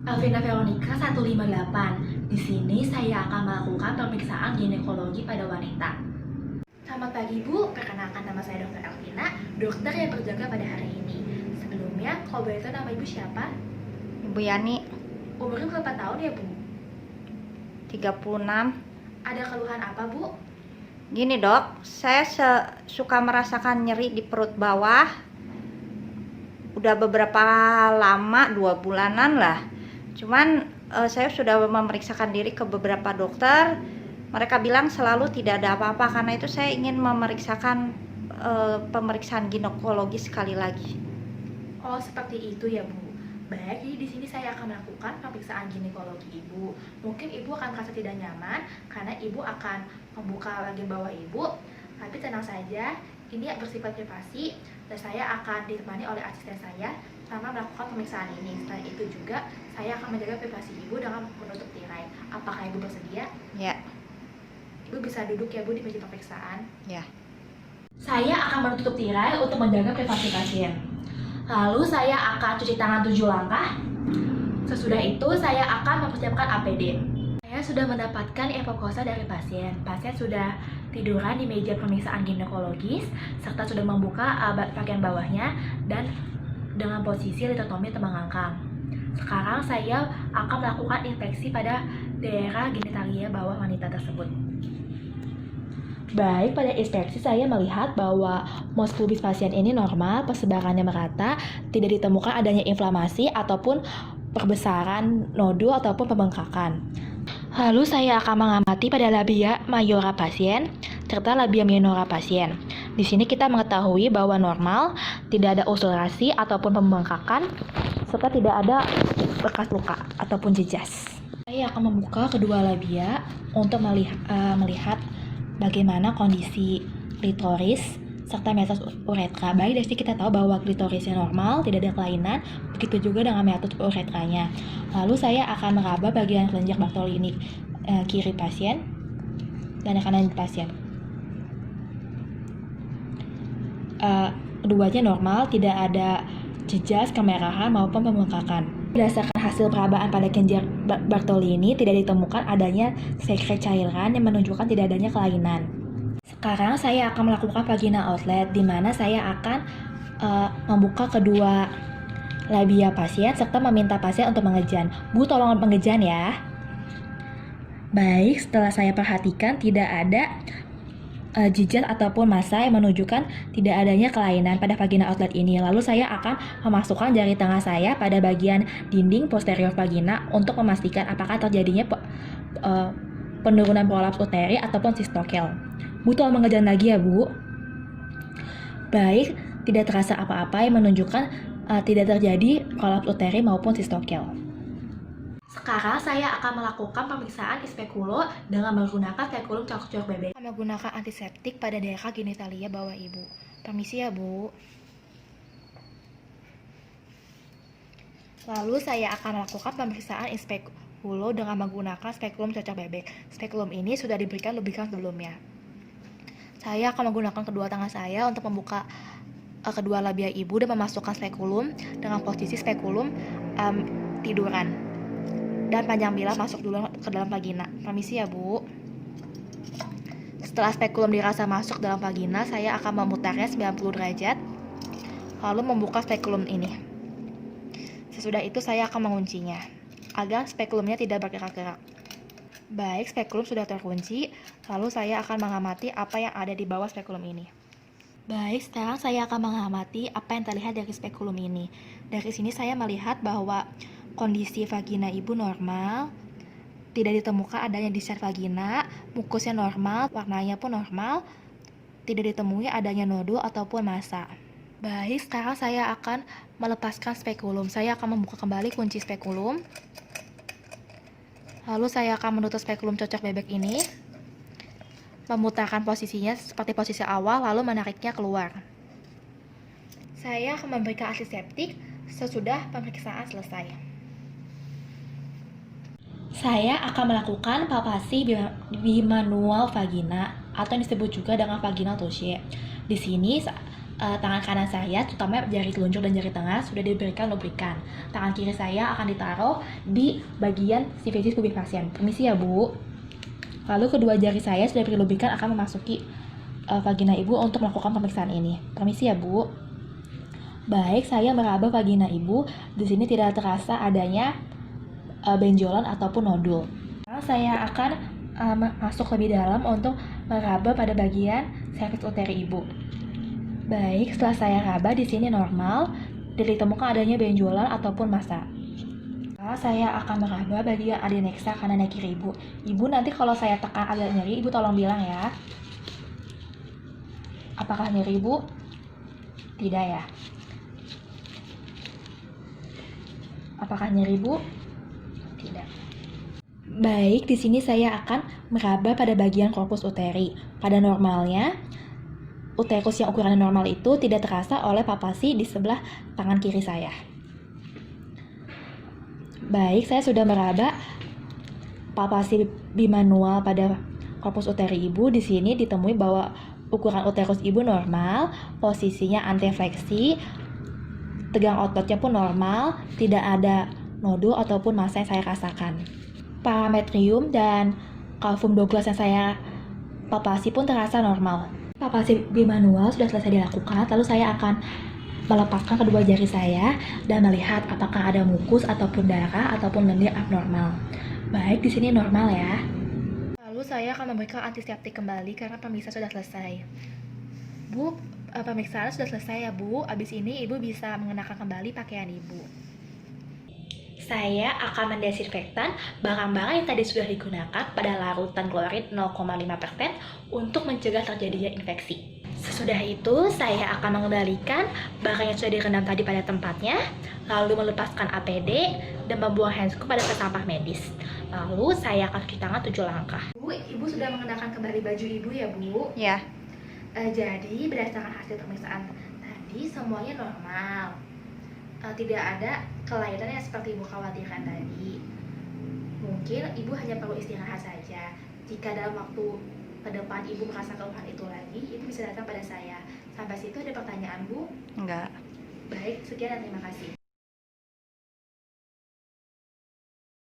Alvina Veronica 158. Di sini saya akan melakukan pemeriksaan ginekologi pada wanita. Selamat pagi Bu, perkenalkan nama saya Dr. Alvina, dokter yang berjaga pada hari ini. Sebelumnya, kalau boleh tahu nama Ibu siapa? Ibu Yani, Umurnya berapa tahun ya Bu? 36. Ada keluhan apa Bu? Gini dok, saya suka merasakan nyeri di perut bawah. Udah beberapa lama, 2 bulanan lah. Cuman saya sudah memeriksakan diri ke beberapa dokter. Mereka bilang selalu tidak ada apa-apa. Karena itu saya ingin memeriksakan pemeriksaan ginekologi sekali lagi. Oh, seperti itu ya Bu. Baik, jadi di sini saya akan melakukan pemeriksaan ginekologi Ibu. Mungkin Ibu akan merasa tidak nyaman karena Ibu akan membuka bagian bawah Ibu. Tapi tenang saja, ini bersifat privasi dan saya akan ditemani oleh asisten saya selama melakukan pemeriksaan ini. Selain itu juga, saya akan menjaga privasi Ibu dengan menutup tirai. Apakah Ibu bersedia? Ya. Ibu bisa duduk ya Bu di meja pemeriksaan. Ya. Saya akan menutup tirai untuk menjaga privasi pasien. Lalu saya akan cuci tangan 7 langkah. Sesudah itu saya akan mempersiapkan APD. Saya sudah mendapatkan evakuasi dari pasien. Pasien sudah tiduran di meja pemeriksaan ginekologis serta sudah membuka bagian bawahnya dan dengan posisi litotomi terbengkang. Sekarang saya akan melakukan inspeksi pada daerah genitalia bawah wanita tersebut. Baik, pada inspeksi saya melihat bahwa mos pubis pasien ini normal, persebarannya merata, tidak ditemukan adanya inflamasi ataupun perbesaran nodul ataupun pembengkakan. Lalu saya akan mengamati pada labia majora pasien serta labia minora pasien. Di sini kita mengetahui bahwa normal, tidak ada ulcerasi ataupun pembengkakan, serta tidak ada bekas luka ataupun jejas. Saya akan membuka kedua labia untuk melihat bagaimana kondisi klitoris serta meatus uretra. Baik, dari sini kita tahu bahwa klitorisnya normal, tidak ada kelainan, begitu juga dengan meatus uretranya. Lalu saya akan meraba bagian kelenjar Bartholini kiri pasien dan kanan pasien. Keduanya normal, tidak ada jejas kemerahan maupun pembengkakan. Berdasarkan hasil perabaan pada kelenjar Bartholini, tidak ditemukan adanya sekret cairan yang menunjukkan tidak adanya kelainan. Sekarang saya akan melakukan vaginal outlet, di mana saya akan membuka kedua labia pasien serta meminta pasien untuk mengejan. Bu, tolong mengejan ya. Baik, setelah saya perhatikan tidak ada jejas ataupun massa yang menunjukkan tidak adanya kelainan pada vagina outlet ini. Lalu saya akan memasukkan jari tengah saya pada bagian dinding posterior vagina untuk memastikan apakah terjadinya penurunan prolaps uteri ataupun sistokel. Bu, tolong mengejan lagi ya Bu. Baik, tidak terasa apa-apa yang menunjukkan tidak terjadi prolaps uteri maupun sistokel. Sekarang saya akan melakukan pemeriksaan ispekulo dengan menggunakan spekulum cocok bebek. Menggunakan antiseptik pada daerah genitalia bawah Ibu. Permisi ya Bu. Lalu saya akan melakukan pemeriksaan ispekulo dengan menggunakan spekulum cocok bebek. Spekulum ini sudah diberikan lubrikan sebelumnya. Saya akan menggunakan kedua tangan saya untuk membuka kedua labia Ibu dan memasukkan spekulum dengan posisi spekulum tiduran. Dan panjang bilah masuk dulu ke dalam vagina. Permisi ya Bu. Setelah spekulum dirasa masuk dalam vagina, saya akan memutarnya 90 derajat, lalu membuka spekulum ini. Sesudah itu saya akan menguncinya, agar spekulumnya tidak bergerak-gerak. Baik, spekulum sudah terkunci, lalu saya akan mengamati apa yang ada di bawah spekulum ini. Baik, sekarang saya akan mengamati apa yang terlihat dari spekulum ini. Dari sini saya melihat bahwa kondisi vagina Ibu normal, tidak ditemukan adanya discharge vagina, mukusnya normal, warnanya pun normal, tidak ditemui adanya nodul ataupun massa. Baik, sekarang saya akan melepaskan spekulum. Saya akan membuka kembali kunci spekulum. Lalu saya akan menutup spekulum cocok bebek ini, memutarkan posisinya seperti posisi awal, lalu menariknya keluar. Saya akan memberikan antiseptik sesudah pemeriksaan selesai. Saya akan melakukan palpasi bimanual vagina atau yang disebut juga dengan vaginal touche. Di sini Tangan kanan saya, terutama jari telunjuk dan jari tengah, sudah diberikan lubrikan. Tangan kiri saya akan ditaruh di bagian sifisis pubis pasien. Permisi ya, Bu. Lalu kedua jari saya sudah diberi lubrikan akan memasuki vagina Ibu untuk melakukan pemeriksaan ini. Permisi ya, Bu. Baik, saya meraba vagina Ibu. Di sini tidak terasa adanya benjolan ataupun nodul. Sekarang saya akan masuk lebih dalam untuk meraba pada bagian cervix uteri Ibu. Baik, setelah saya raba di sini normal, tidak ditemukan adanya benjolan ataupun massa. Sekarang saya akan meraba bagian adeneksa kanan dan kiri Ibu. Ibu nanti kalau saya tekan agak nyeri, Ibu tolong bilang ya. Apakah nyeri Ibu? Tidak ya. Apakah nyeri Ibu? Tidak. Baik, di sini saya akan meraba pada bagian korpus uteri. Pada normalnya, uterus yang ukurannya normal itu tidak terasa oleh papasi di sebelah tangan kiri saya. Baik, saya sudah meraba palpasi bimanual pada korpus uteri Ibu. Di sini ditemui bahwa ukuran uterus Ibu normal, posisinya antifleksi, tegang ototnya pun normal, tidak ada nodul ataupun massa yang saya rasakan. Parametrium dan calvum Douglas yang saya palpasi pun terasa normal. Palpasi bimanual sudah selesai dilakukan, lalu saya akan melepaskan kedua jari saya dan melihat apakah ada mukus ataupun darah ataupun lendir abnormal. Baik, di sini normal ya. Lalu saya akan memberikan antiseptik kembali karena pemeriksaan sudah selesai. Bu, pemeriksaan sudah selesai ya Bu. Abis ini Ibu bisa mengenakan kembali pakaian Ibu. Saya akan mendesinfektan barang-barang yang tadi sudah digunakan pada larutan klorid 0,5% untuk mencegah terjadinya infeksi. Sesudah itu, saya akan mengembalikan barang yang sudah direndam tadi pada tempatnya, lalu melepaskan APD dan membuang handscoop pada sampah medis. Lalu saya akan cuci tangan 7 langkah. Bu, Ibu sudah mengenakan kembali baju Ibu ya Bu? Ya. Jadi berdasarkan hasil pemeriksaan tadi semuanya normal. Tidak ada kelainan yang seperti Ibu khawatirkan tadi. Mungkin Ibu hanya perlu istirahat saja. Jika dalam waktu ke depan Ibu merasa keluhan itu lagi, Ibu bisa datang pada saya. Sampai situ ada pertanyaan Bu? Enggak. Baik, sekian dan terima kasih.